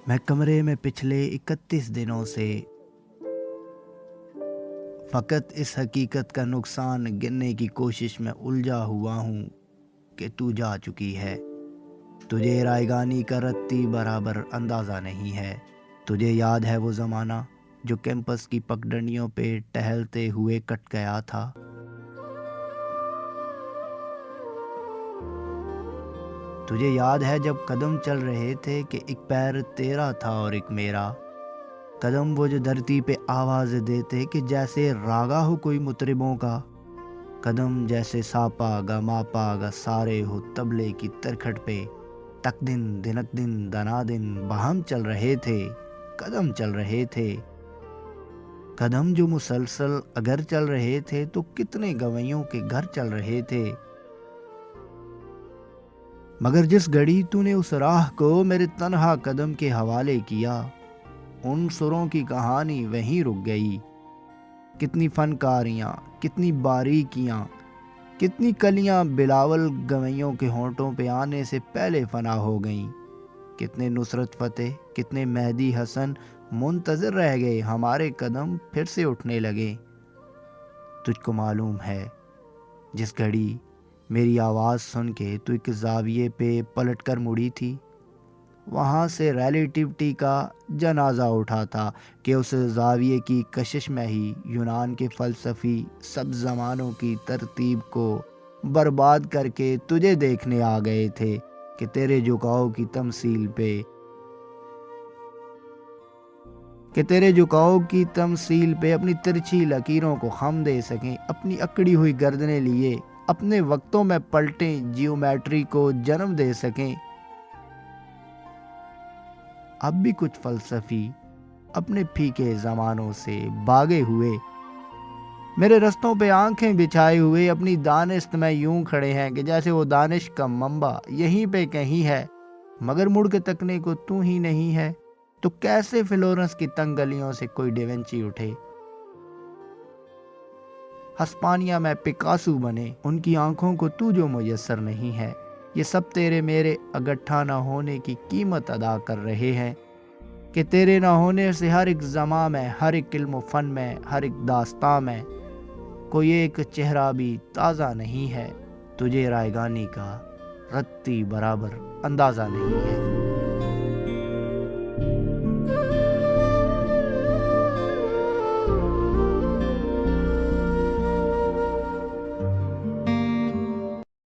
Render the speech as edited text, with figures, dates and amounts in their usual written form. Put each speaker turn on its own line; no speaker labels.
मैं कमरे में पिछले 31 दिनों से फ़कत इस हकीकत का नुकसान गिनने की कोशिश में उलझा हुआ हूँ कि तू जा चुकी है। तुझे रायगानी का रत्ती बराबर अंदाज़ा नहीं है। तुझे याद है वो ज़माना जो कैंपस की पगडंडियों पे टहलते हुए कट गया था। तुझे याद है जब कदम चल रहे थे कि एक पैर तेरा था और एक मेरा। कदम वो जो धरती पे आवाज़ देते कि जैसे रागा हो कोई मुतरिबों का। कदम जैसे सापा गा मापा गा सारे हो तबले की तरखट पे। तक दिन दिनक दिन दना दिन बहम चल रहे थे। कदम चल रहे थे। कदम जो मुसलसल अगर चल रहे थे तो कितने गवैयों के घर चल रहे थे। मगर जिस घड़ी तूने उस राह को मेरे तन्हा कदम के हवाले किया, उन सुरों की कहानी वहीं रुक गई। कितनी फनकारियाँ, कितनी बारीकियाँ, कितनी कलियाँ बिलावल गवैयों के होंठों पे आने से पहले फना हो गईं। कितने नुसरत फ़तेह, कितने मेहदी हसन मुंतज़िर रह गए, हमारे कदम फिर से उठने लगे। तुझको मालूम है जिस घड़ी मेरी आवाज़ सुन के तू एक ज़ाविये पे पलट कर मुड़ी थी, वहाँ से रिलेटिविटी का जनाजा उठा था कि उस ज़ाविये की कशिश में ही यूनान के फ़लसफ़ी सब ज़मानों की तरतीब को बर्बाद करके तुझे देखने आ गए थे कि तेरे झुकाव की तमसील पे अपनी तिरछी लकीरों को खम दे सकें, अपनी अकड़ी हुई गर्दनें लिए अपने वक्तों में पलटें जियोमेट्री को जन्म दे सकें। अब भी कुछ फ़लसफ़ी अपने फीके ज़मानों से भागे हुए मेरे रस्तों पे आंखें बिछाए हुए अपनी दानिश्त में यूं खड़े हैं कि जैसे वो दानिश का मंबा यहीं पे कहीं है, मगर मुड़ के तकने को तू ही नहीं है। तो कैसे फ्लोरेंस की तंग गलियों से कोई डिवेंची उठे, हस्पानिया में पिकासो बने, उनकी आंखों को तू जो मुयस्सर नहीं है। ये सब तेरे मेरे अगट्ठा ना होने की कीमत अदा कर रहे हैं कि तेरे ना होने से हर एक ज़मा में, हर एक इल्म फ़न में, हर एक दास्तां में कोई एक चेहरा भी ताज़ा नहीं है। तुझे रायगानी का रत्ती बराबर अंदाज़ा नहीं है।